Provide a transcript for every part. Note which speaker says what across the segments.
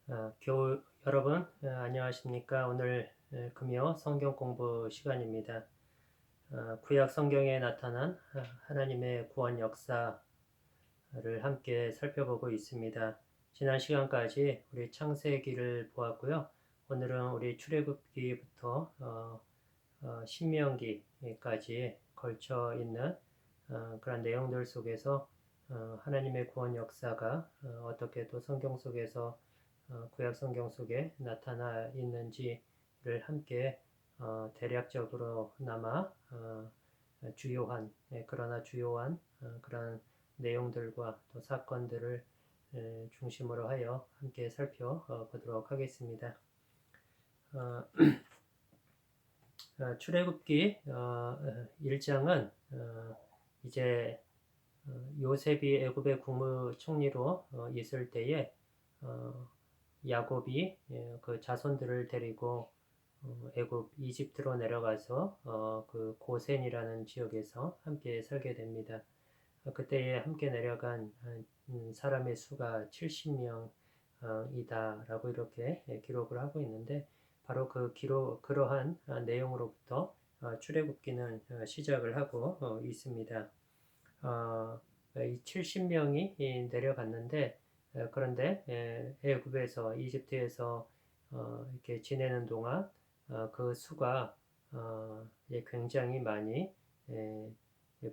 Speaker 1: 여러분, 안녕하십니까? 오늘 금요 성경 공부 시간입니다. 구약 성경에 나타난 하나님의 구원 역사를 함께 살펴보고 있습니다. 지난 시간까지 우리 창세기를 보았고요. 오늘은 우리 출애굽기부터 신명기까지 걸쳐 있는 그런 내용들 속에서 하나님의 구원 역사가 어떻게 또 성경 속에서 구약 성경 속에 나타나 있는지를 함께 대략적으로나마 주요한 그러나 주요한 그런 내용들과 또 사건들을 중심으로 하여 함께 살펴보도록 하겠습니다. 출애굽기 1장은 이제 요셉이 애굽의 국무총리로 있을 때에 야곱이 그 자손들을 데리고 애굽 이집트로 내려가서 그 고센이라는 지역에서 함께 살게 됩니다. 그때에 함께 내려간 사람의 수가 70명이다라고 이렇게 기록을 하고 있는데 바로 그러한 내용으로부터 출애굽기는 시작을 하고 있습니다. 이 70명이 내려갔는데 그런데 애굽에서 이집트에서 이렇게 지내는 동안 그 수가 굉장히 많이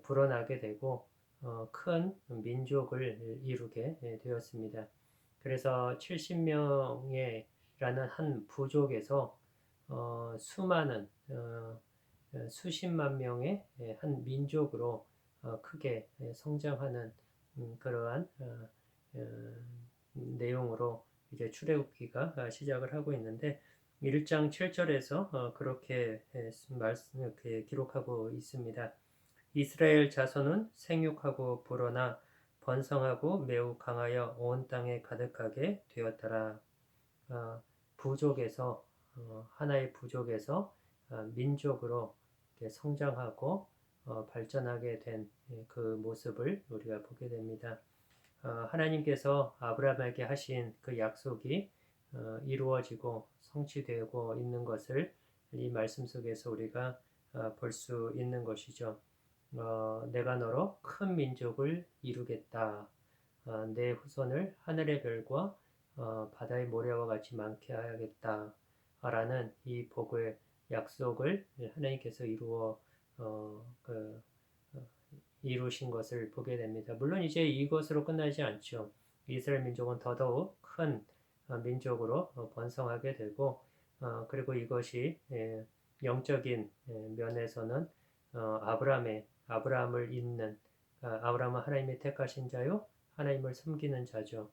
Speaker 1: 불어나게 되고 큰 민족을 이루게 되었습니다. 그래서 70명의 라는 한 부족에서 수많은 수십만 명의 한 민족으로 크게 성장하는 그러한 내용으로 이제 출애굽기가 시작을 하고 있는데 1장 7절에서 그렇게 이렇게 기록하고 있습니다. 이스라엘 자손은 생육하고 불어나 번성하고 매우 강하여 온 땅에 가득하게 되었더라. 부족에서 하나의 부족에서 민족으로 성장하고 발전하게 된 그 모습을 우리가 보게 됩니다. 하나님께서 아브라함에게 하신 그 약속이 이루어지고 성취되고 있는 것을 이 말씀 속에서 우리가 볼 수 있는 것이죠. 내가 너로 큰 민족을 이루겠다. 내 후손을 하늘의 별과 바다의 모래와 같이 많게 하겠다. 라는 이 복을 약속을 하나님께서 이루신 것을 보게 됩니다. 물론 이제 이것으로 끝나지 않죠. 이스라엘 민족은 더더욱 큰 민족으로 번성하게 되고 그리고 이것이 영적인 면에서는 아브라함을 잇는 아브라함은 하나님의 택하신 자요 하나님을 섬기는 자죠.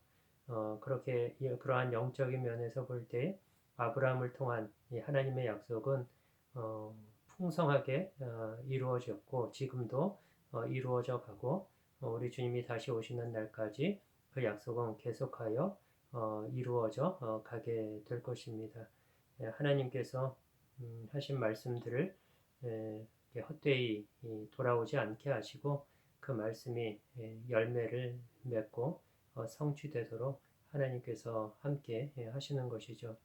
Speaker 1: 그렇게 그러한 영적인 면에서 볼 때 아브라함을 통한 이 하나님의 약속은 풍성하게 이루어졌고 지금도 이루어져 가고 우리 주님이 다시 오시는 날까지 그 약속은 계속하여 이루어져 가게 될 것입니다. 하나님께서 하신 말씀들을 헛되이 돌아오지 않게 하시고 그 말씀이 열매를 맺고 성취되도록 하나님께서 함께 하시는 것이죠.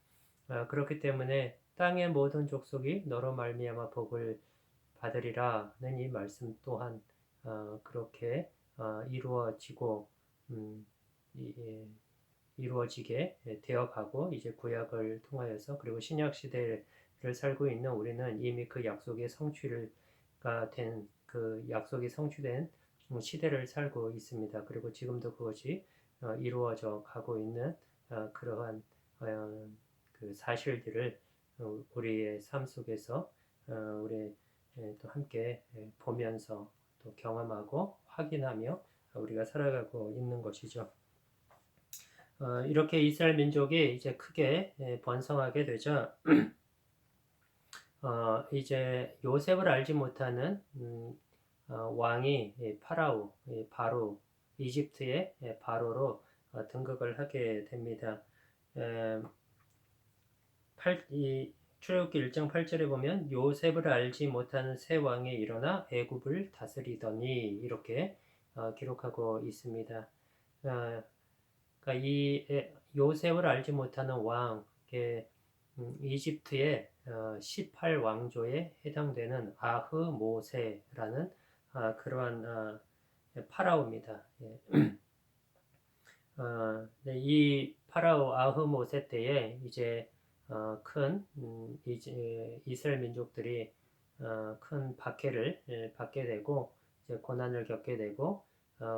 Speaker 1: 그렇기 때문에 땅의 모든 족속이 너로 말미암아 복을 받으리라는 이 말씀 또한 그렇게 이루어지고 이루어지게 되어가고 이제 구약을 통하여서 그리고 신약 시대를 살고 있는 우리는 이미 그 약속의 성취가 된 그 약속이 성취된 시대를 살고 있습니다. 그리고 지금도 그것이 이루어져 가고 있는 그러한 그 사실들을 우리의 삶 속에서 우리 또 함께 보면서 또 경험하고 확인하며 우리가 살아가고 있는 것이죠. 이렇게 이스라엘 민족이 이제 크게 번성하게 되자 이제 요셉을 알지 못하는 왕이 바로 이집트의 바로로 등극을 하게 됩니다. 출애굽기 1장 8절에 보면 요셉을 알지 못하는 새 왕이 일어나 애굽을 다스리더니 이렇게 기록하고 있습니다. 그러니까 이 요셉을 알지 못하는 왕, 이집트의 18왕조에 해당되는 아흐모세라는 그러한 파라오입니다. 예. 네, 이 파라오 아흐모세 때에 이제 큰 이제 이스라엘 민족들이 큰 박해를 받게 되고 이제 고난을 겪게 되고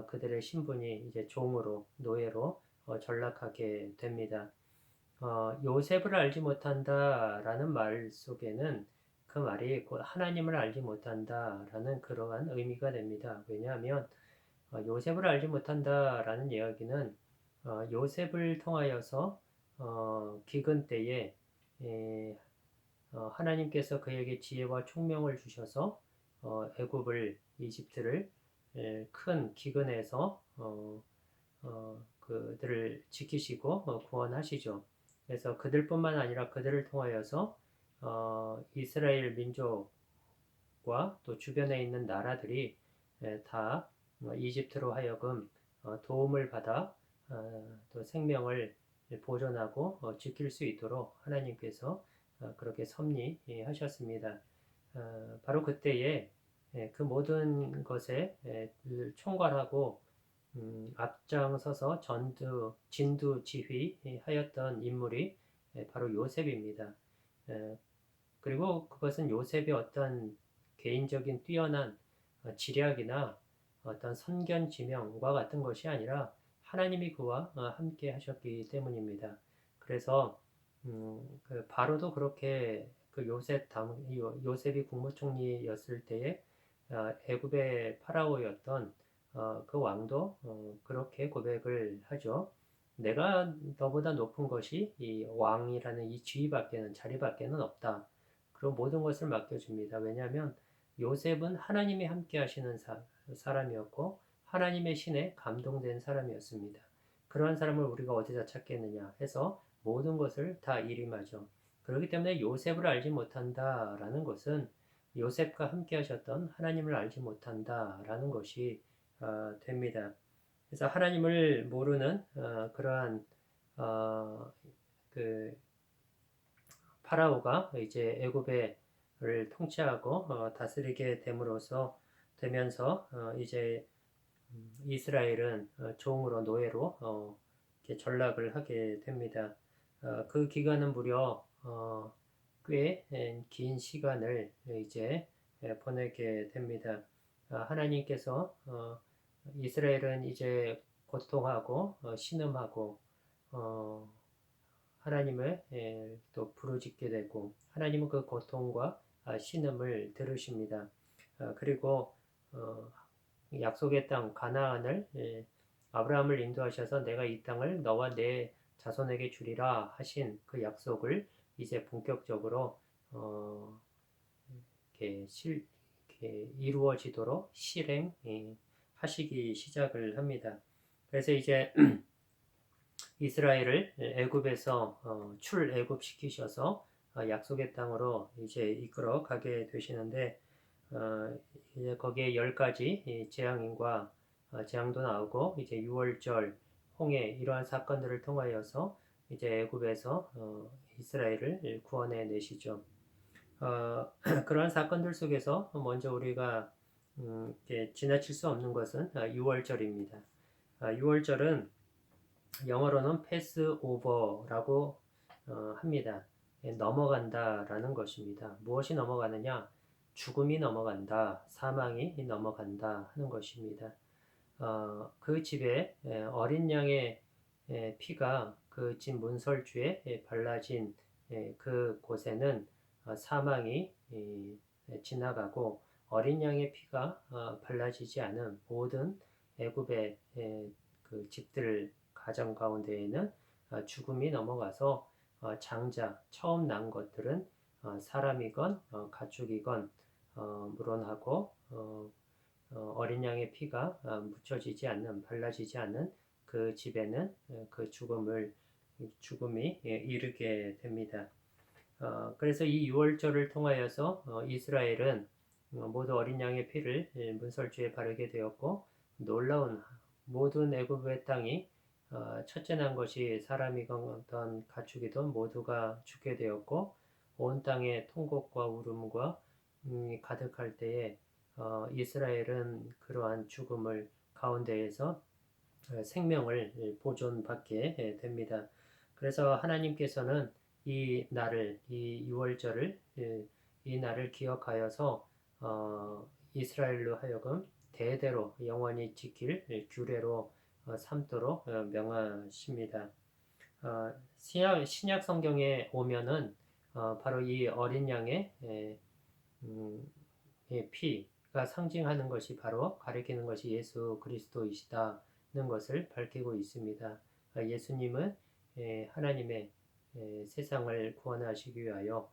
Speaker 1: 그들의 신분이 이제 종으로 노예로 전락하게 됩니다. 요셉을 알지 못한다라는 말 속에는 그 말이 곧 하나님을 알지 못한다라는 그러한 의미가 됩니다. 왜냐하면 요셉을 알지 못한다라는 이야기는 요셉을 통하여서 기근 때에 에, 하나님께서 그에게 지혜와 총명을 주셔서 애굽을 이집트를 큰 기근에서 그들을 지키시고 구원하시죠. 그래서 그들뿐만 아니라 그들을 통하여서 이스라엘 민족과 또 주변에 있는 나라들이 다 이집트로 하여금 도움을 받아 또 생명을 보존하고 지킬 수 있도록 하나님께서 그렇게 섭리하셨습니다. 바로 그때에 그 모든 것에 총괄하고 앞장서서 진두지휘하였던 인물이 바로 요셉입니다. 그리고 그것은 요셉의 어떤 개인적인 뛰어난 지략이나 어떤 선견지명과 같은 것이 아니라 하나님이 그와 함께 하셨기 때문입니다. 그래서 그 바로도 그렇게 그 요셉이 국무총리였을 때에 애굽의 파라오였던 그 왕도 그렇게 고백을 하죠. 내가 너보다 높은 것이 이 왕이라는 이 자리밖에는 없다. 그런 모든 것을 맡겨줍니다. 왜냐하면 요셉은 하나님이 함께 하시는 사람이었고 하나님의 신에 감동된 사람이었습니다. 그러한 사람을 우리가 어디다 찾겠느냐 해서 모든 것을 다 일임하죠. 그렇기 때문에 요셉을 알지 못한다라는 것은 요셉과 함께 하셨던 하나님을 알지 못한다라는 것이 됩니다. 그래서 하나님을 모르는 그러한 그 파라오가 이제 애굽을 통치하고 다스리게 되면서 이제 이스라엘은 종으로 노예로 이렇게 전락을 하게 됩니다. 그 기간은 무려 꽤 긴 시간을 이제 보내게 됩니다. 하나님께서 이스라엘은 이제 고통하고 신음하고 하나님을 또 부르짖게 되고 하나님은 그 고통과 신음을 들으십니다. 그리고 약속의 땅 가나안을 아브라함을 인도하셔서 내가 이 땅을 너와 내 자손에게 주리라 하신 그 약속을 이제 본격적으로 이렇게 이루어지도록 실행하시기 시작을 합니다. 그래서 이제 이스라엘을 애굽에서 출애굽시키셔서 약속의 땅으로 이제 이끌어 가게 되시는데 이제 거기에 10가지 재앙인과 재앙도 나오고 이제 유월절, 홍해 이러한 사건들을 통하여서 이제 애굽에서 이스라엘을 구원해 내시죠. 그러한 사건들 속에서 먼저 우리가 지나칠 수 없는 것은 유월절입니다. 유월절은 영어로는 패스 오버라고 합니다. 넘어간다라는 것입니다. 무엇이 넘어가느냐? 죽음이 넘어간다, 사망이 넘어간다 하는 것입니다. 그 집에 어린 양의 피가 그 집 문설주에 발라진 그 곳에는 사망이 지나가고 어린 양의 피가 발라지지 않은 모든 애굽의 그 집들 가정 가운데에는 죽음이 넘어가서 장자 처음 난 것들은 사람이건 가축이건 물론하고 어린 양의 피가 묻혀지지 않는 발라지지 않는 그 집에는 그 죽음이 이르게 됩니다. 그래서 이 유월절을 통하여서 이스라엘은 모두 어린 양의 피를 문설주에 바르게 되었고 놀라운 모든 애굽의 땅이 첫째 난 것이 사람이건 가축이든 모두가 죽게 되었고 온 땅에 통곡과 울음과 가득할 때에 이스라엘은 그러한 죽음을 가운데에서 생명을 보존받게 됩니다. 그래서 하나님께서는 이 유월절을 이 날을 기억하여서 이스라엘로 하여금 대대로 영원히 지킬 규례로 삼도록 명하십니다. 신약 성경에 오면은 바로 이 어린 양의 피가 상징하는 것이 바로 가리키는 것이 예수 그리스도이시다는 것을 밝히고 있습니다. 예수님은 하나님의 세상을 구원하시기 위하여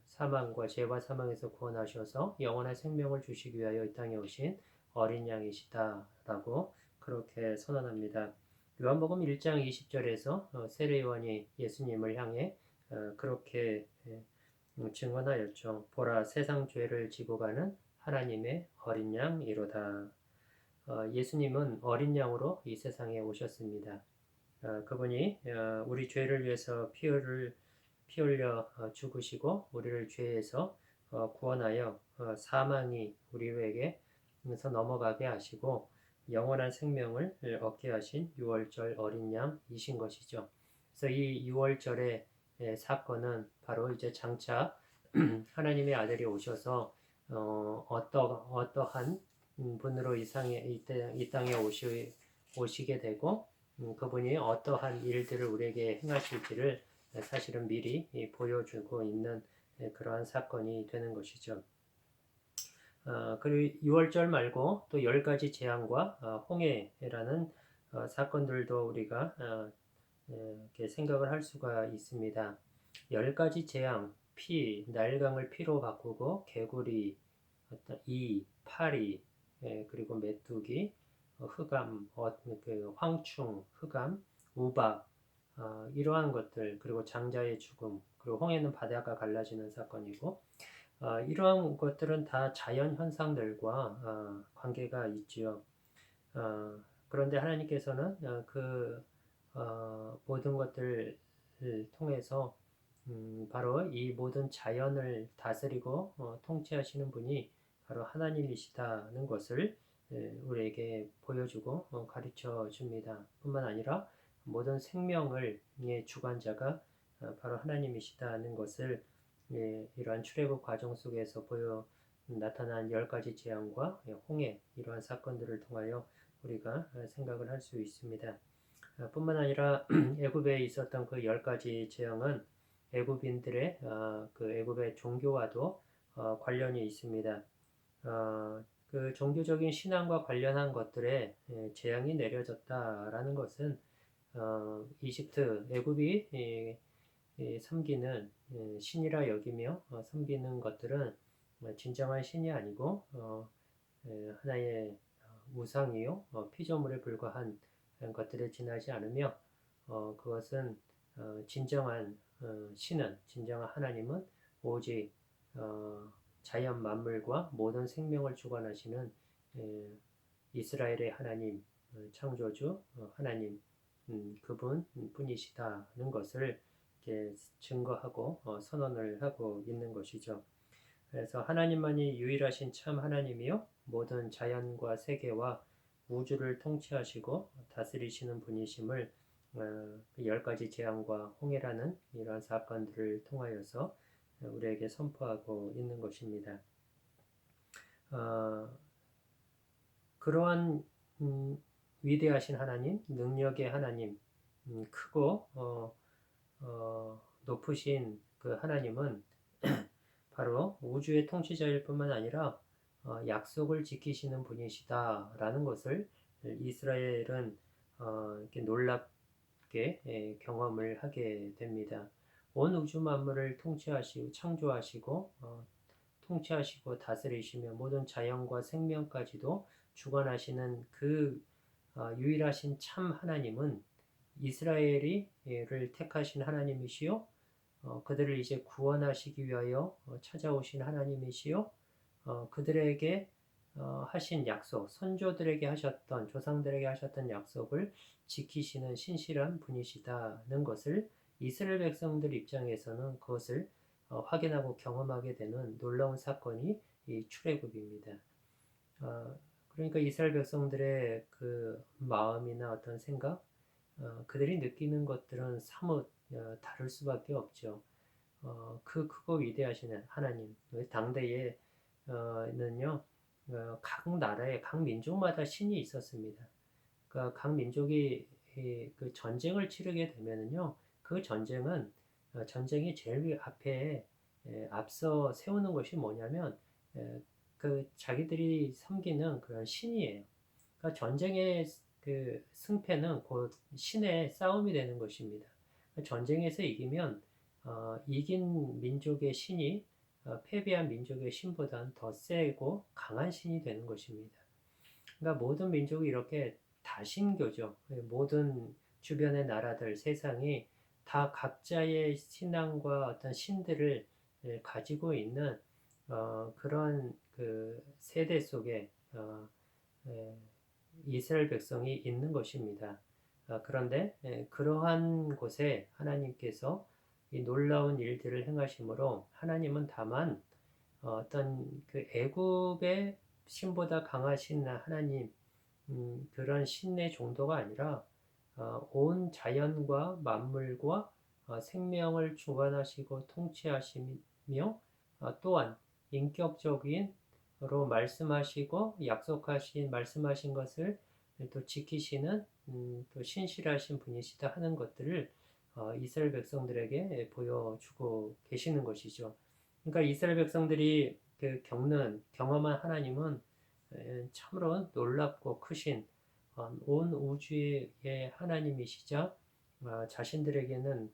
Speaker 1: 사망과 죄와 사망에서 구원하셔서 영원한 생명을 주시기 위하여 이 땅에 오신 어린 양이시다라고 그렇게 선언합니다. 요한복음 1장 20절에서 세례요한이 예수님을 향해 그렇게 증언하였죠. 보라, 세상 죄를 지고 가는 하나님의 어린 양이로다. 예수님은 어린 양으로 이 세상에 오셨습니다. 그분이 우리 죄를 위해서 피 흘려 죽으시고 우리를 죄에서 구원하여 사망이 우리에게서 넘어가게 하시고 영원한 생명을 얻게 하신 유월절 어린 양이신 것이죠. 그래서 이 유월절의 사건은 바로 이제 장차 하나님의 아들이 오셔서 어떠한 분으로 이 땅에 오시게 되고 그분이 어떠한 일들을 우리에게 행하실지를 사실은 미리 보여주고 있는 그러한 사건이 되는 것이죠. 그리고 6월절 말고 또 10가지 재앙과 홍해라는 사건들도 우리가 이렇게 생각을 할 수가 있습니다. 10가지 재앙, 날강을 피로 바꾸고 개구리, 파리, 그리고 메뚜기, 흑암, 황충, 흑암, 우박, 이러한 것들, 그리고 장자의 죽음, 그리고 홍해는 바다가 갈라지는 사건이고, 이러한 것들은 다 자연 현상들과 관계가 있지요. 그런데 하나님께서는 모든 것들을 통해서 바로 이 모든 자연을 다스리고 통치하시는 분이 바로 하나님이시다는 것을 우리에게 보여주고 가르쳐 줍니다. 뿐만 아니라 모든 생명을 주관자가 바로 하나님이시다는 것을 이러한 출애굽 과정 속에서 나타난 10가지 재앙과 홍해 이러한 사건들을 통하여 우리가 생각을 할 수 있습니다. 뿐만 아니라 애굽에 있었던 그 10가지 재앙은 애굽인들의 그 애굽의 종교와도 관련이 있습니다. 그 종교적인 신앙과 관련한 것들에 재앙이 내려졌다라는 것은 애굽이 섬기는 신이라 여기며 섬기는 것들은 진정한 신이 아니고 하나의 우상이요 피조물에 불과한 것들에 지나지 않으며 그것은 진정한 진정한 하나님은 오직 자연 만물과 모든 생명을 주관하시는 이스라엘의 하나님, 창조주 하나님 그분 뿐이시다는 것을 이렇게 증거하고 선언을 하고 있는 것이죠. 그래서 하나님만이 유일하신 참 하나님이요 모든 자연과 세계와 우주를 통치하시고 다스리시는 분이심을 그 10가지 재앙과 홍해라는 이러한 사건들을 통하여서 우리에게 선포하고 있는 것입니다. 그러한 위대하신 하나님, 능력의 하나님, 크고 높으신 그 하나님은 바로 우주의 통치자일 뿐만 아니라 약속을 지키시는 분이시다라는 것을 이스라엘은 이렇게 놀랍게 경험을 하게 됩니다. 온 우주 만물을 창조하시고 통치하시고 다스리시며 모든 자연과 생명까지도 주관하시는 그 유일하신 참 하나님은 이스라엘을 택하신 하나님이시요 그들을 이제 구원하시기 위하여 찾아오신 하나님이시요 그들에게 하신 약속, 선조들에게 하셨던, 조상들에게 하셨던 약속을 지키시는 신실한 분이시다는 것을 이스라엘 백성들 입장에서는 그것을 확인하고 경험하게 되는 놀라운 사건이 이 출애굽입니다. 그러니까 이스라엘 백성들의 그 마음이나 어떤 생각, 그들이 느끼는 것들은 사뭇 다를 수밖에 없죠. 그 크고 위대하신 하나님, 당대에는요, 각 나라에, 각 민족마다 신이 있었습니다. 그러니까 각 민족이 그 전쟁을 치르게 되면은요, 그 전쟁은 전쟁이 제일 앞에 앞서 세우는 것이 뭐냐면 그 자기들이 섬기는 그런 신이에요. 그러니까 전쟁의 그 승패는 곧 신의 싸움이 되는 것입니다. 그러니까 전쟁에서 이기면 이긴 민족의 신이 패배한 민족의 신보다는 더 세고 강한 신이 되는 것입니다. 그러니까 모든 민족이 이렇게 다신교죠. 모든 주변의 나라들, 세상이 다 각자의 신앙과 어떤 신들을 가지고 있는 그런 그 세대 속에 이스라엘 백성이 있는 것입니다. 그런데 그러한 곳에 하나님께서 이 놀라운 일들을 행하심으로 하나님은 다만 어떤 그 애굽의 신보다 강하신 하나님 그런 신의 정도가 아니라 온 자연과 만물과 생명을 주관하시고 통치하시며 또한 인격적인로 말씀하시고 약속하신 말씀하신 것을 또 지키시는 또 신실하신 분이시다 하는 것들을 이스라엘 백성들에게 보여주고 계시는 것이죠. 그러니까 이스라엘 백성들이 그 경험한 하나님은 참으로 놀랍고 크신 온 우주의 하나님이시자 자신들에게는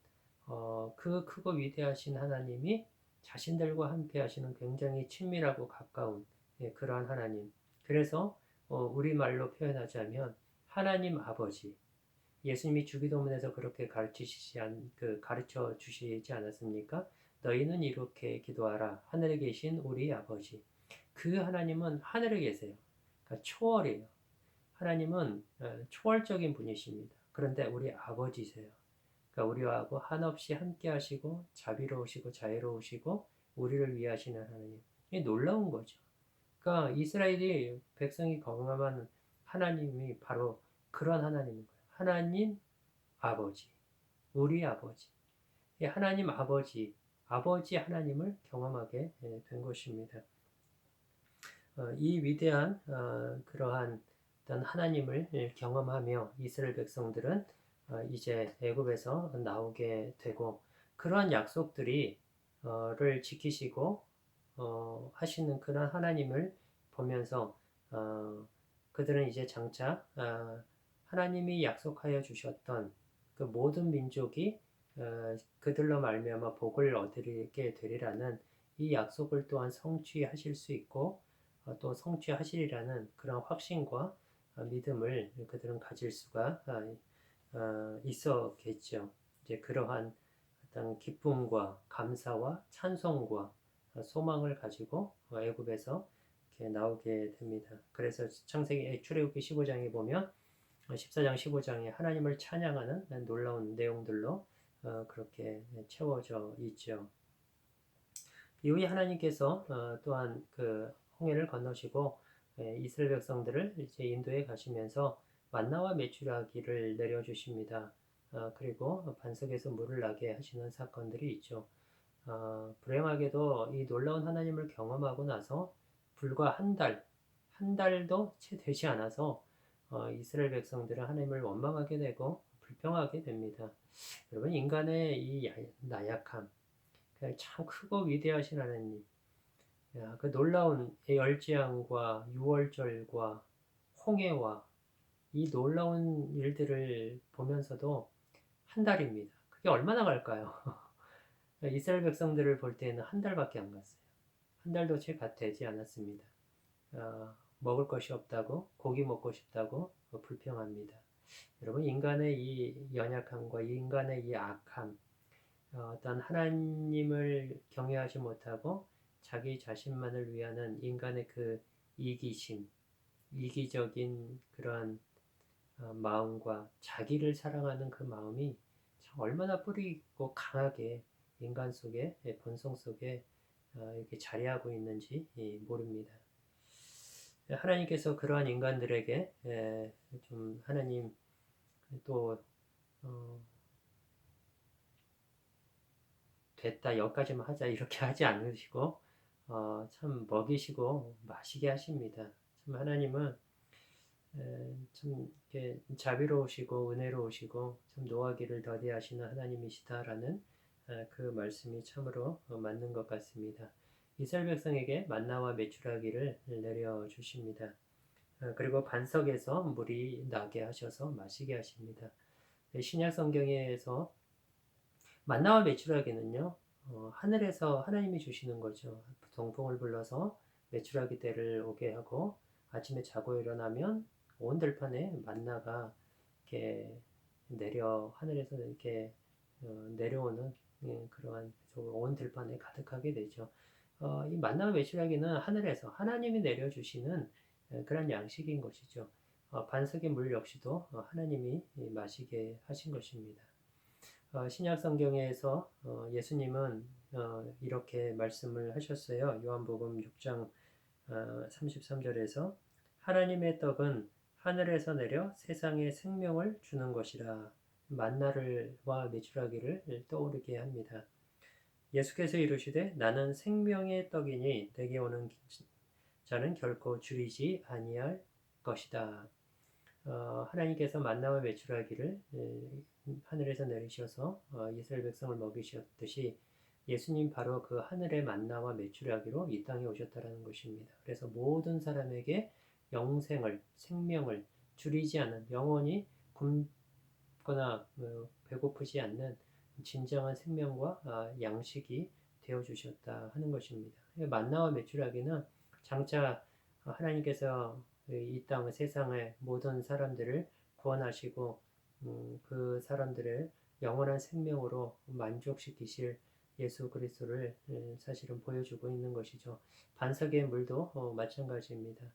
Speaker 1: 그 크고 위대하신 하나님이 자신들과 함께 하시는 굉장히 친밀하고 가까운 그러한 하나님. 그래서 우리말로 표현하자면 하나님 아버지. 예수님이 주기도문에서 그렇게 가르쳐 주시지 않았습니까? 너희는 이렇게 기도하라. 하늘에 계신 우리 아버지. 그 하나님은 하늘에 계세요. 그러니까 초월이에요. 하나님은 초월적인 분이십니다. 그런데 우리 아버지세요. 그러니까 우리하고 한없이 함께 하시고 자비로우시고 자애로우시고 우리를 위하시는 하나님. 이게 놀라운 거죠. 그러니까 이스라엘이 백성이 경험한 하나님이 바로 그런 하나님인 거예요. 하나님 아버지, 우리 아버지. 하나님 아버지 하나님을 경험하게 된 것입니다. 이 위대한 그러한 어떤 하나님을 경험하며 이스라엘 백성들은 이제 애굽에서 나오게 되고 그러한 약속들이 를 지키시고 하시는 그런 하나님을 보면서 그들은 이제 장차 하나님이 약속하여 주셨던 그 모든 민족이 그들로 말미암아 복을 얻게 되리라는 이 약속을 또한 성취하실 수 있고 또 성취하시리라는 그런 확신과 믿음을 그들은 가질 수가 있었겠죠. 이제 그러한 어떤 기쁨과 감사와 찬송과 소망을 가지고 애굽에서 이렇게 나오게 됩니다. 그래서 출애굽기 15장에 보면 14장 15장에 하나님을 찬양하는 놀라운 내용들로 그렇게 채워져 있죠. 이후에 하나님께서 또한 그 홍해를 건너시고 이스라엘 백성들을 이제 인도에 가시면서 만나와 메추라기를 내려주십니다. 그리고 반석에서 물을 나게 하시는 사건들이 있죠. 불행하게도 이 놀라운 하나님을 경험하고 나서 불과 한 달도 채 되지 않아서 이스라엘 백성들은 하나님을 원망하게 되고 불평하게 됩니다. 여러분 인간의 이 나약함, 참 크고 위대하신 하나님, 그 놀라운 열지양과 유월절과 홍해와 이 놀라운 일들을 보면서도 한 달입니다. 그게 얼마나 갈까요? 이스라엘 백성들을 볼 때는 한 달밖에 안 갔어요. 한 달도 채 되지 않았습니다. 먹을 것이 없다고, 고기 먹고 싶다고 불평합니다. 여러분, 인간의 이 연약함과 인간의 이 악함, 어떤 하나님을 경외하지 못하고 자기 자신만을 위하는 인간의 그 이기심, 이기적인 그러한 마음과 자기를 사랑하는 그 마음이 참 얼마나 뿌리 있고 강하게 인간 속에 본성 속에 이렇게 자리하고 있는지 모릅니다. 하나님께서 그러한 인간들에게 좀 하나님 또 됐다 여기까지만 하자 이렇게 하지 않으시고 참 먹이시고 마시게 하십니다. 참 하나님은 참 이렇게 자비로우시고 은혜로우시고 참 노하기를 더디하시는 하나님이시다라는 그 말씀이 참으로 맞는 것 같습니다. 이스라엘 백성에게 만나와 메추라기를 내려 주십니다. 그리고 반석에서 물이 나게 하셔서 마시게 하십니다. 신약 성경에서 만나와 메추라기는요, 하늘에서 하나님이 주시는 거죠. 동풍을 불러서 메추라기 떼를 오게 하고 아침에 자고 일어나면 온 들판에 만나가 이렇게 하늘에서 이렇게 내려오는 그러한 온 들판에 가득하게 되죠. 이 만나와 메추라기는 하늘에서 하나님이 내려주시는 그런 양식인 것이죠. 반석의 물 역시도 하나님이 마시게 하신 것입니다. 신약 성경에서 예수님은 이렇게 말씀을 하셨어요. 요한복음 6장 33절에서 하나님의 떡은 하늘에서 내려 세상에 생명을 주는 것이라. 만나와 메추라기를 떠오르게 합니다. 예수께서 이르시되 나는 생명의 떡이니 내게 오는 자는 결코 줄이지 아니할 것이다. 하나님께서 만나와 메추라기를 하늘에서 내리셔서 이스라엘 백성을 먹이셨듯이 예수님 바로 그 하늘의 만나와 메추라기로 이 땅에 오셨다라는 것입니다. 그래서 모든 사람에게 영생을, 생명을 줄이지 않는 영원히 굶거나 배고프지 않는 진정한 생명과 양식이 되어 주셨다 하는 것입니다. 만나와 메추라기는 장차 하나님께서 이 땅 세상의 모든 사람들을 구원하시고 그 사람들을 영원한 생명으로 만족시키실 예수 그리스도를 사실은 보여주고 있는 것이죠. 반석의 물도 마찬가지입니다.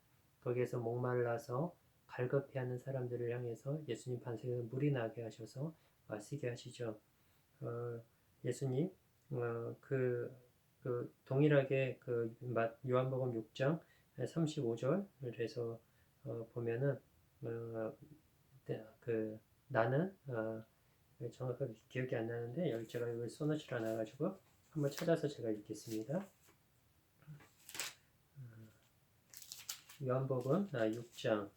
Speaker 1: 거기에서 목말라서 갈급해하는 사람들을 향해서 예수님 반석에서 물이 나게 하셔서 마시게 하시죠. 예수님 그 동일하게 그 요한복음 6장 35절에서 보면은 그 나는 정확하게 기억이 안 나는데 여기 제가 이걸 써놓지 않아가지고 한번 찾아서 제가 읽겠습니다. 요한복음 6장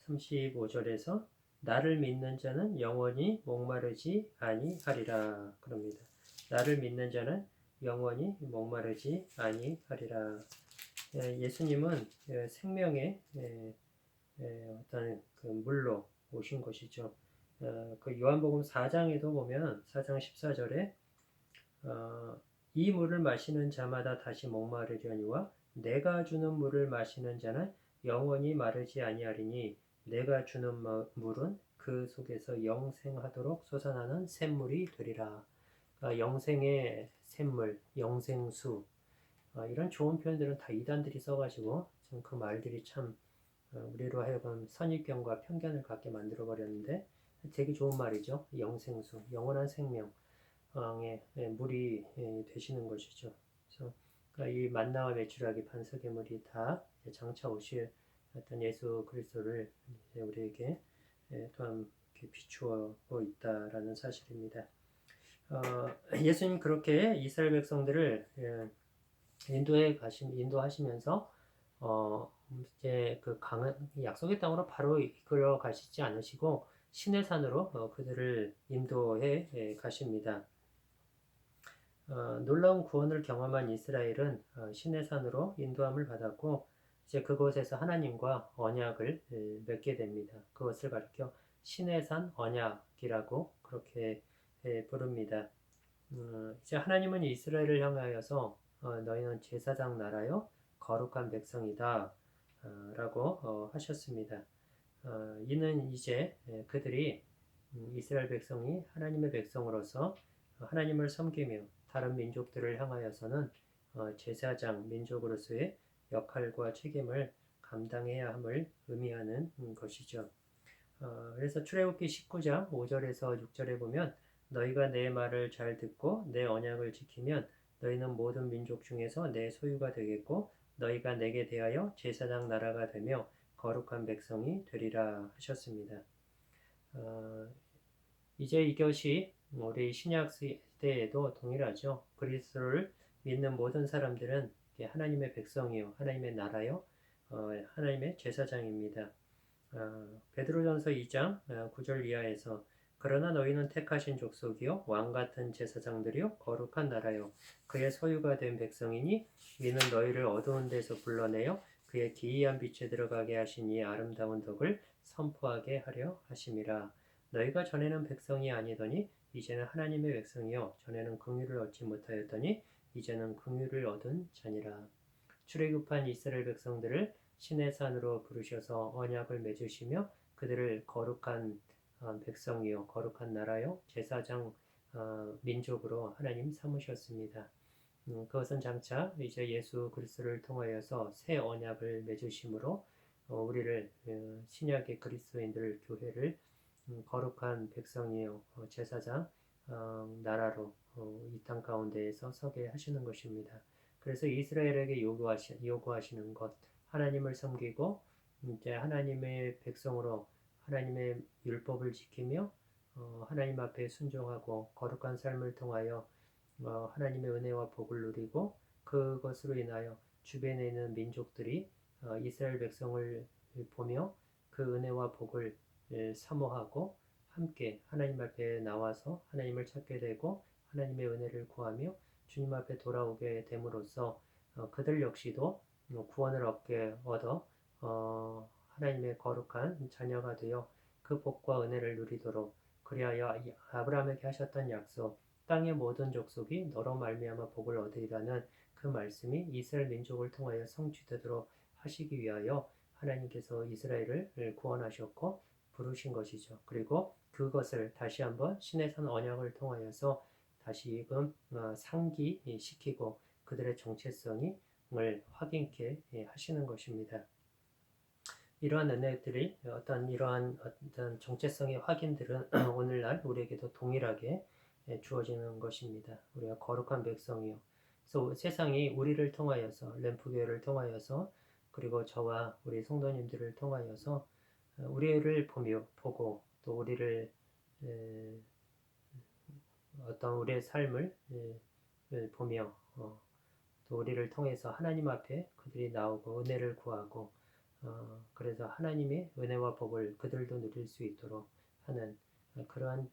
Speaker 1: 35절에서 나를 믿는 자는 영원히 목마르지 아니하리라 그럽니다. 나를 믿는 자는 영원히 목마르지 아니하리라. 예수님은 생명의 어떤 그 물로 오신 것이죠. 그 요한복음 4장에도 보면 4장 14절에 이 물을 마시는 자마다 다시 목마르려니와 내가 주는 물을 마시는 자는 영원히 마르지 아니하리니 내가 주는 물은 그 속에서 영생하도록 솟아나는 샘물이 되리라. 영생의 샘물, 영생수 이런 좋은 표현들은 다 이단들이 써가지고 참 그 말들이 참 우리로 하여금 선입견과 편견을 갖게 만들어 버렸는데 되게 좋은 말이죠. 영생수, 영원한 생명의 물이 되시는 것이죠. 그래서 그러니까 이 만나와 메추라기 반석의 물이 다 장차 오실 어떤 예수 그리스도를 우리에게 또한 비추어 있다라는 사실입니다. 예수님 그렇게 이스라엘 백성들을 인도하시면서 이제 그 약속의 땅으로 바로 이끌어 가시지 않으시고 신의 산으로 그들을 인도해 가십니다. 놀라운 구원을 경험한 이스라엘은 신의 산으로 인도함을 받았고 이제 그곳에서 하나님과 언약을 맺게 됩니다. 그것을 가리켜 신의 산 언약이라고 그렇게 부릅니다. 이제 하나님은 이스라엘을 향하여서 너희는 제사장 나라요 거룩한 백성이다 라고 하셨습니다. 이는 이제 그들이 이스라엘 백성이 하나님의 백성으로서 하나님을 섬기며 다른 민족들을 향하여서는 제사장 민족으로서의 역할과 책임을 감당해야 함을 의미하는 것이죠. 그래서 출애굽기 19장 5절에서 6절에 보면 너희가 내 말을 잘 듣고 내 언약을 지키면 너희는 모든 민족 중에서 내 소유가 되겠고 너희가 내게 대하여 제사장 나라가 되며 거룩한 백성이 되리라 하셨습니다. 이제 이것이 우리 신약 시대에도 동일하죠. 그리스도를 믿는 모든 사람들은 하나님의 백성이요, 하나님의 나라요, 하나님의 제사장입니다. 베드로전서 2장 9절 이하에서 그러나 너희는 택하신 족속이요 왕같은 제사장들이요 거룩한 나라요 그의 소유가 된 백성이니 이는 너희를 어두운 데서 불러내어 그의 기이한 빛에 들어가게 하신 이 아름다운 덕을 선포하게 하려 하심이라. 너희가 전에는 백성이 아니더니 이제는 하나님의 백성이요 전에는 긍휼을 얻지 못하였더니 이제는 긍휼을 얻은 자니라. 출애굽한 이스라엘 백성들을 신의 산으로 부르셔서 언약을 맺으시며 그들을 거룩한 백성이요 거룩한 나라요 제사장 민족으로 하나님 삼으셨습니다. 그것은 장차 이제 예수 그리스도를 통하여서 새 언약을 맺으심으로 우리를 신약의 그리스도인들 교회를 거룩한 백성이요 제사장 나라로 이 땅 가운데에서 서게 하시는 것입니다. 그래서 이스라엘에게 요구하시는 것, 하나님을 섬기고 이제 하나님의 백성으로 하나님의 율법을 지키며 하나님 앞에 순종하고 거룩한 삶을 통하여 하나님의 은혜와 복을 누리고 그것으로 인하여 주변에 있는 민족들이 이스라엘 백성을 보며 그 은혜와 복을 사모하고 함께 하나님 앞에 나와서 하나님을 찾게 되고 하나님의 은혜를 구하며 주님 앞에 돌아오게 됨으로써 그들 역시도 구원을 얻어 하나님의 거룩한 자녀가 되어 그 복과 은혜를 누리도록 그리하여 아브라함에게 하셨던 약속 땅의 모든 족속이 너로 말미암아 복을 얻으리라는 그 말씀이 이스라엘 민족을 통하여 성취되도록 하시기 위하여 하나님께서 이스라엘을 구원하셨고 부르신 것이죠. 그리고 그것을 다시 한번 신의 산 언약을 통하여서 다시금 상기시키고 그들의 정체성을 확인케 하시는 것입니다. 이러한 은혜들이 이러한 정체성의 확인들은 오늘날 우리에게도 동일하게 주어지는 것입니다. 우리가 거룩한 백성이요. 그래서 세상이 우리를 통하여서 램프교회를 통하여서 그리고 저와 우리 성도님들을 통하여서 우리를 보고 또 우리를 어떤 우리의 삶을 보며 또 우리를 통해서 하나님 앞에 그들이 나오고 은혜를 구하고 그래서 하나님의 은혜와 복을 그들도 누릴 수 있도록 하는 그러한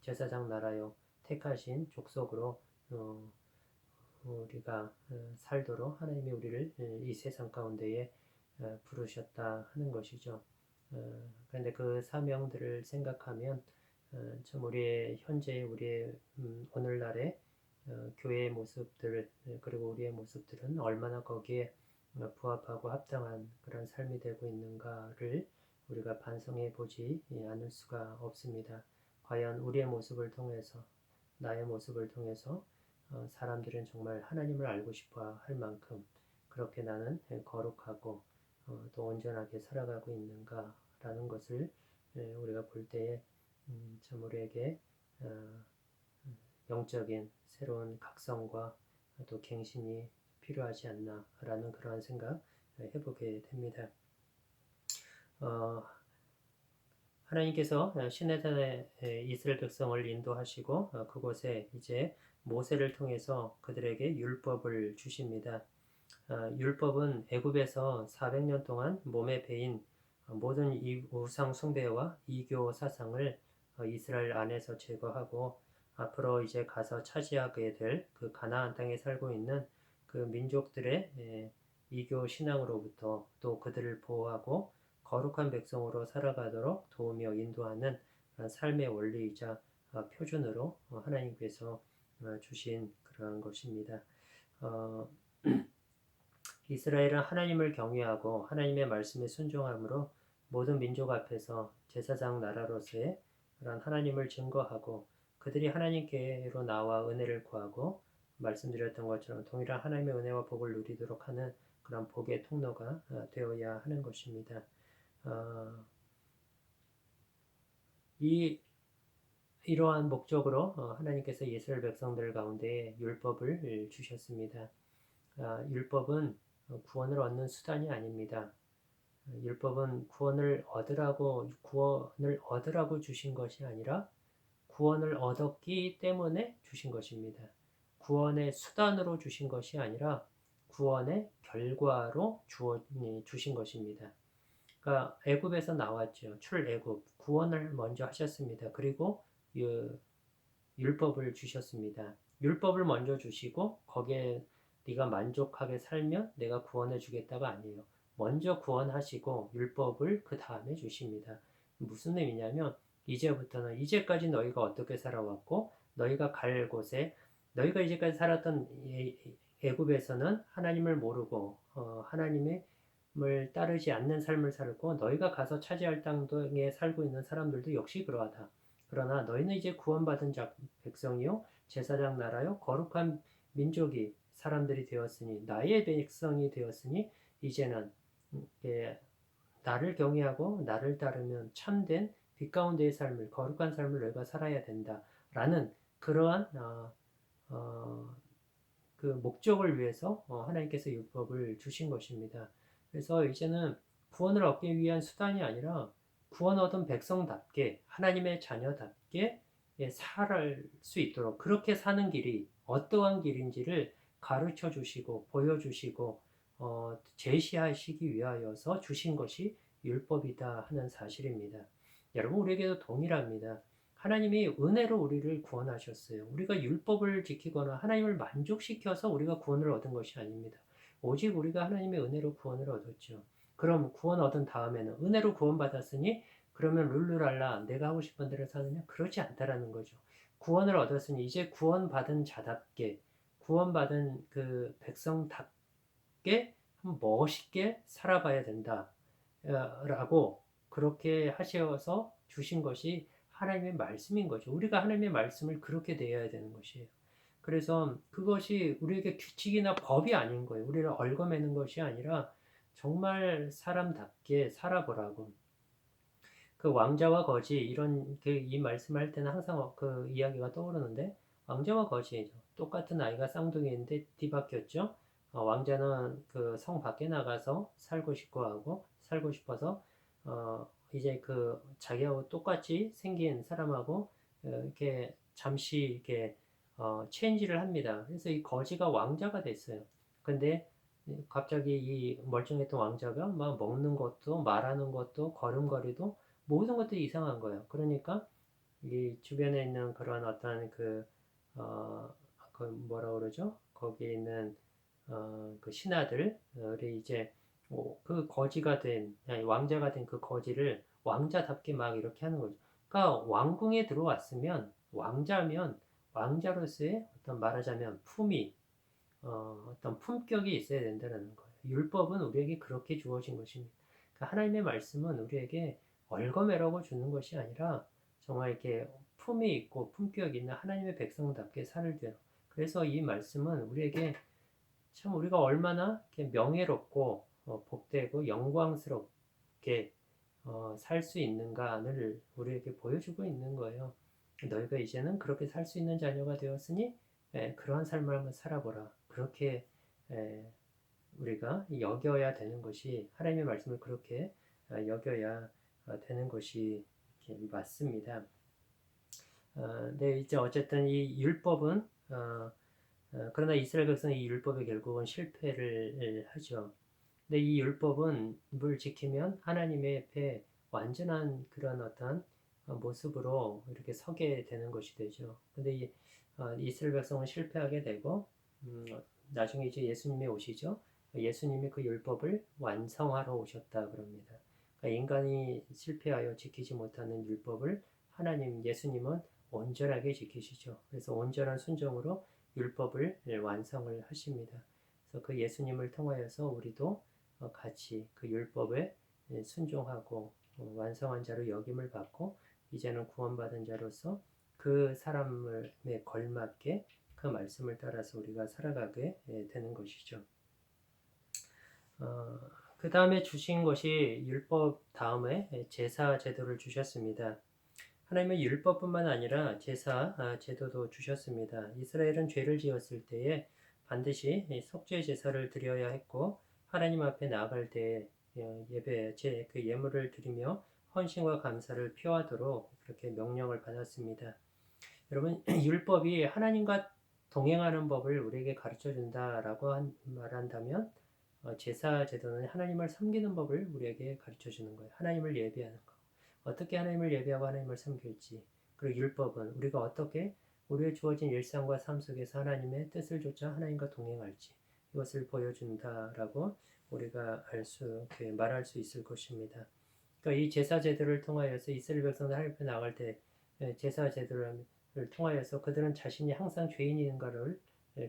Speaker 1: 제사장 나라요 택하신 족속으로 우리가 살도록 하나님이 우리를 이 세상 가운데에 부르셨다 하는 것이죠. 그런데 그 사명들을 생각하면 참 우리의 현재 우리의 오늘날의 교회의 모습들 그리고 우리의 모습들은 얼마나 거기에 부합하고 합당한 그런 삶이 되고 있는가를 우리가 반성해 보지 않을 수가 없습니다. 과연 우리의 모습을 통해서 나의 모습을 통해서 사람들은 정말 하나님을 알고 싶어 할 만큼 그렇게 나는 거룩하고 또 온전하게 살아가고 있는가라는 것을 우리가 볼 때에 참 우리에게 영적인 새로운 각성과 또 갱신이 필요하지 않나라는 그러한 생각 해보게 됩니다. 하나님께서 시내산에 이스라엘 백성을 인도하시고 그곳에 이제 모세를 통해서 그들에게 율법을 주십니다. 율법은 애굽에서 400년 동안 몸에 배인 모든 우상 숭배와 이교 사상을 이스라엘 안에서 제거하고 앞으로 이제 가서 차지하게 될 그 가나안 땅에 살고 있는 그 민족들의 이교 신앙으로부터 또 그들을 보호하고 거룩한 백성으로 살아가도록 도우며 인도하는 삶의 원리이자 표준으로 하나님께서 주신 그러한 것입니다. 이스라엘은 하나님을 경외하고 하나님의 말씀에 순종함으로 모든 민족 앞에서 제사장 나라로서의 그런 하나님을 증거하고 그들이 하나님께로 나와 은혜를 구하고 말씀드렸던 것처럼 동일한 하나님의 은혜와 복을 누리도록 하는 그런 복의 통로가 되어야 하는 것입니다. 이러한 목적으로 하나님께서 이스라엘 백성들 가운데 율법을 주셨습니다. 율법은 구원을 얻는 수단이 아닙니다. 율법은 구원을 얻으라고 주신 것이 아니라 구원을 얻었기 때문에 주신 것입니다. 구원의 수단으로 주신 것이 아니라 구원의 결과로 주신 것입니다. 그러니까 애굽에서 나왔죠. 출애굽 구원을 먼저 하셨습니다. 그리고 율법을 주셨습니다. 율법을 먼저 주시고 거기에 네가 만족하게 살면 내가 구원해 주겠다가 아니에요. 먼저 구원하시고 율법을 그 다음에 주십니다. 무슨 의미냐면 이제부터는 이제까지 너희가 어떻게 살아왔고 너희가 갈 곳에 너희가 이제까지 살았던 애굽에서는 하나님을 모르고 하나님을 따르지 않는 삶을 살고 너희가 가서 차지할 땅에 살고 있는 사람들도 역시 그러하다. 그러나 너희는 이제 구원받은 백성이요 제사장 나라요 거룩한 민족이 사람들이 되었으니 나의 백성이 되었으니 이제는 나를 경외하고 나를 따르면 참된 빛 가운데의 삶을 거룩한 삶을 너희가 살아야 된다라는 그러한 그 목적을 위해서 하나님께서 율법을 주신 것입니다. 그래서 이제는 구원을 얻기 위한 수단이 아니라 구원 얻은 백성답게 하나님의 자녀답게 살 수 있도록 그렇게 사는 길이 어떠한 길인지를 가르쳐 주시고 보여주시고 제시하시기 위하여서 주신 것이 율법이다 하는 사실입니다. 여러분 우리에게도 동일합니다. 하나님이 은혜로 우리를 구원하셨어요. 우리가 율법을 지키거나 하나님을 만족시켜서 우리가 구원을 얻은 것이 아닙니다. 오직 우리가 하나님의 은혜로 구원을 얻었죠. 그럼 구원 얻은 다음에는 은혜로 구원받았으니 그러면 룰루랄라 내가 하고 싶은 대로 사느냐? 그렇지 않다라는 거죠. 구원을 얻었으니 이제 구원받은 자답게 구원받은 그 백성답게 멋있게 살아봐야 된다. 라고 그렇게 하셔서 주신 것이 하나님의 말씀인 거죠. 우리가 하나님의 말씀을 그렇게 대해야 되는 것이에요. 그래서 그것이 우리에게 규칙이나 법이 아닌 거예요. 우리를 얽어매는 것이 아니라 정말 사람답게 살아보라고. 그 왕자와 거지 이런 이 말씀할 때는 항상 그 이야기가 떠오르는데 왕자와 거지 똑같은 아이가 쌍둥이인데 뒤바뀌었죠. 왕자는 그 성 밖에 나가서 살고 싶고 하고 살고 싶어서 이제 그 자기하고 똑같이 생긴 사람하고 이렇게 잠시 이렇게 체인지를 합니다. 그래서 이 거지가 왕자가 됐어요. 근데 갑자기 이 멀쩡했던 왕자가 막 먹는 것도 말하는 것도 걸음걸이도 모든 것들이 이상한 거예요. 그러니까 이 주변에 있는 그런 어떤 그 뭐라 그러죠? 거기에 있는 그 신하들이 이제 그 거지가 된 아니, 왕자가 된 그 거지를 왕자답게 막 이렇게 하는 거죠. 그러니까 왕궁에 들어왔으면 왕자면 왕자로서의 어떤 말하자면 품위, 어떤 품격이 있어야 된다는 거예요. 율법은 우리에게 그렇게 주어진 것입니다. 그러니까 하나님의 말씀은 우리에게 얽어매라고 주는 것이 아니라 정말 이렇게 품이 있고 품격이 있는 하나님의 백성답게 살도록. 그래서 이 말씀은 우리에게 참 우리가 얼마나 명예롭고 복되고 영광스럽게 살 수 있는가를 우리에게 보여주고 있는 거예요. 너희가 이제는 그렇게 살 수 있는 자녀가 되었으니 그러한 삶을 한번 살아보라. 그렇게 우리가 여겨야 되는 것이 하나님의 말씀을 그렇게 여겨야 되는 것이 맞습니다. 네, 이제 어쨌든 이 율법은 그러나 이스라엘 백성이 이 율법에 결국은 실패를 하죠. 근데 이 율법은 을 지키면 하나님의 앞에 완전한 그런 어떤 모습으로 이렇게 서게 되는 것이 되죠. 근데 이스라엘 백성은 실패하게 되고 나중에 이제 예수님이 오시죠. 예수님이 그 율법을 완성하러 오셨다 그럽니다. 그러니까 인간이 실패하여 지키지 못하는 율법을 하나님 예수님은 온전하게 지키시죠. 그래서 온전한 순종으로 율법을 완성을 하십니다. 그래서 그 예수님을 통하여서 우리도 같이 그 율법에 순종하고 완성한 자로 여김을 받고 이제는 구원받은 자로서 그 사람에 걸맞게 그 말씀을 따라서 우리가 살아가게 되는 것이죠. 그 다음에 주신 것이 율법 다음에 제사 제도를 주셨습니다. 하나님은 율법뿐만 아니라 제사 제도도 주셨습니다. 이스라엘은 죄를 지었을 때에 반드시 속죄 제사를 드려야 했고 하나님 앞에 나아갈 때 예배 그 예물을 드리며 헌신과 감사를 표하도록 그렇게 명령을 받았습니다. 여러분 율법이 하나님과 동행하는 법을 우리에게 가르쳐 준다라고 말한다면 제사 제도는 하나님을 섬기는 법을 우리에게 가르쳐 주는 거예요. 하나님을 예배하는 거. 어떻게 하나님을 예배하고 하나님을 섬길지. 그리고 율법은 우리가 어떻게 우리의 주어진 일상과 삶 속에서 하나님의 뜻을 좇아 하나님과 동행할지 이것을 보여준다라고 우리가 말할 수 있을 것입니다. 그러니까 이 제사 제도를 통하여서 이스라엘 백성들 하나님 앞에 나갈 때 제사 제도를 통하여서 그들은 자신이 항상 죄인인가를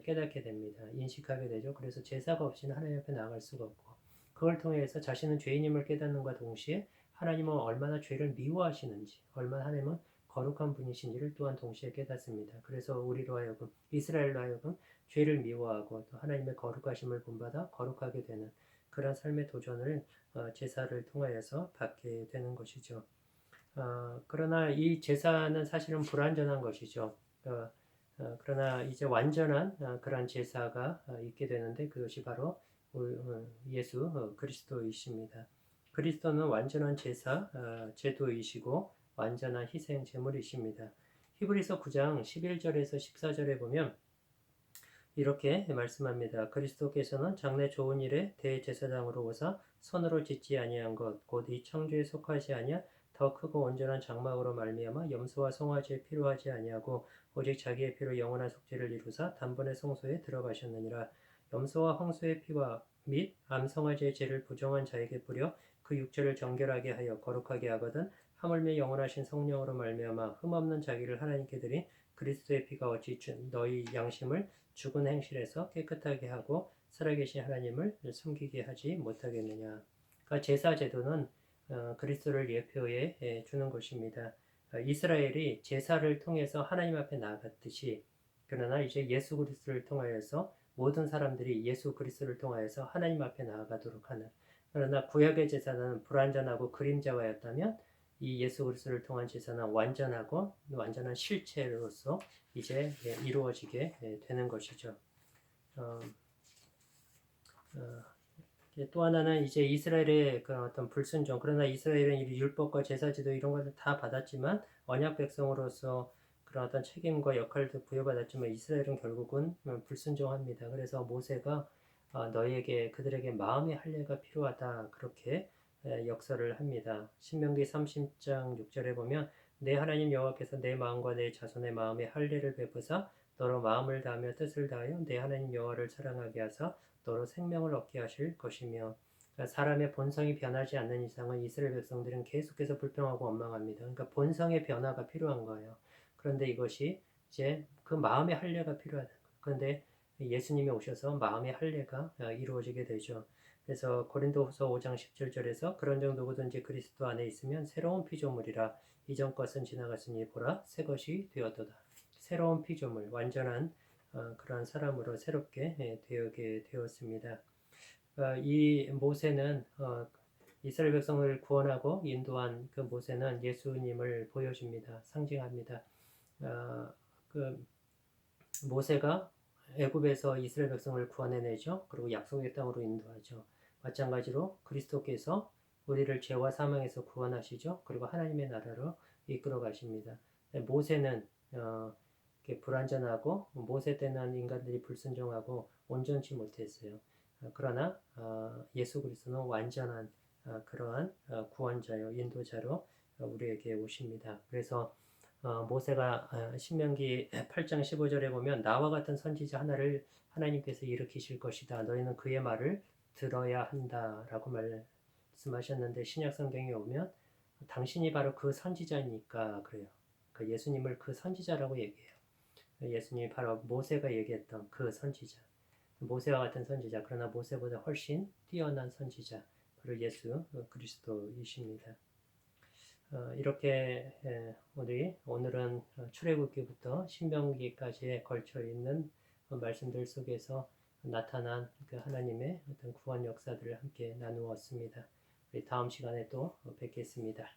Speaker 1: 깨닫게 됩니다. 인식하게 되죠. 그래서 제사가 없이는 하나님 앞에 나아갈 수가 없고 그걸 통해서 자신은 죄인임을 깨닫는과 동시에 하나님은 얼마나 죄를 미워하시는지 얼마나 하나님은 거룩한 분이신지를 또한 동시에 깨닫습니다. 그래서 우리로 하여금 이스라엘로 하여금 죄를 미워하고 또 하나님의 거룩하심을 본받아 거룩하게 되는 그런 삶의 도전을 제사를 통하여서 받게 되는 것이죠. 그러나 이 제사는 사실은 불완전한 것이죠. 그러나 이제 완전한 그런 제사가 있게 되는데 그것이 바로 예수 그리스도이십니다. 그리스도는 완전한 제사 제도이시고 완전한 희생 제물이십니다. 히브리서 9장 11절에서 14절에 보면 이렇게 말씀합니다. 그리스도께서는 장래 좋은 일에 대제사장으로 오사 손으로 짓지 아니한 것 곧 이 청주에 속하지 아니한 더 크고 온전한 장막으로 말미암아 염소와 송아지에 필요하지 아니하고 오직 자기의 피로 영원한 속죄를 이루사 단번에 성소에 들어가셨느니라. 염소와 홍소의 피와 및 암송아지의 죄를 부정한 자에게 뿌려 그 육체를 정결하게 하여 거룩하게 하거든 하물며 영원하신 성령으로 말미암아 흠없는 자기를 하나님께 드린 그리스도의 피가 어찌 너희 양심을 죽은 행실에서 깨끗하게 하고 살아계신 하나님을 섬기게 하지 못하겠느냐. 그러니까 제사 제도는 그리스도를 예표해 주는 것입니다. 이스라엘이 제사를 통해서 하나님 앞에 나아갔듯이 그러나 이제 예수 그리스도를 통하여서 모든 사람들이 예수 그리스도를 통하여서 하나님 앞에 나아가도록 하는 그러나 구약의 제사는 불완전하고 그림자화였다면 이 예수 그리스도를 통한 제사는 완전하고 완전한 실체로서 이제 이루어지게 되는 것이죠. 또 하나는 이제 이스라엘의 그런 어떤 불순종, 그러나 이스라엘은 율법과 제사제도 이런 것을 다 받았지만 언약 백성으로서 그런 어떤 책임과 역할도 부여받았지만 이스라엘은 결국은 불순종합니다. 그래서 모세가 너희에게 그들에게 마음의 할례가 필요하다 그렇게 역설을 합니다. 신명기 30장 6절에 보면 내 하나님 여호와께서 내 마음과 내 자손의 마음에 할례를 베푸사 너로 마음을 다하며 뜻을 다하여 내 하나님 여호와를 사랑하게 하사 너로 생명을 얻게 하실 것이며 사람의 본성이 변하지 않는 이상은 이스라엘 백성들은 계속해서 불평하고 원망합니다. 그러니까 본성의 변화가 필요한 거예요. 그런데 이것이 이제 그 마음의 할례가 필요하다. 그런데 예수님이 오셔서 마음의 할례가 이루어지게 되죠. 그래서 고린도후서 5장 17절에서 그런 정 누구든지 그리스도 안에 있으면 새로운 피조물이라 이전 것은 지나갔으니 보라 새 것이 되었도다. 새로운 피조물, 완전한 그러한 사람으로 새롭게 되게 되었습니다. 이 모세는 이스라엘 백성을 구원하고 인도한 그 모세는 예수님을 보여줍니다. 상징합니다. 그 모세가 애굽에서 이스라엘 백성을 구원해내죠. 그리고 약속의 땅으로 인도하죠. 마찬가지로 그리스도께서 우리를 죄와 사망에서 구원하시죠. 그리고 하나님의 나라로 이끌어 가십니다. 모세는 불완전하고 모세 때는 인간들이 불순종하고 온전치 못했어요. 그러나 예수 그리스도는 완전한 그러한 구원자요 인도자로 우리에게 오십니다. 그래서 모세가 신명기 8장 15절에 보면 나와 같은 선지자 하나를 하나님께서 일으키실 것이다. 너희는 그의 말을 들어야 한다라고 말씀하셨는데 신약 성경에 오면 당신이 바로 그 선지자니까 그래요. 그 예수님을 그 선지자라고 얘기해요. 예수님이 바로 모세가 얘기했던 그 선지자. 모세와 같은 선지자, 그러나 모세보다 훨씬 뛰어난 선지자, 바로 예수 그리스도이십니다. 이렇게 우리 오늘은 출애굽기부터 신명기까지에 걸쳐 있는 말씀들 속에서 나타난 그 하나님의 어떤 구원 역사들을 함께 나누었습니다. 우리 다음 시간에 또 뵙겠습니다.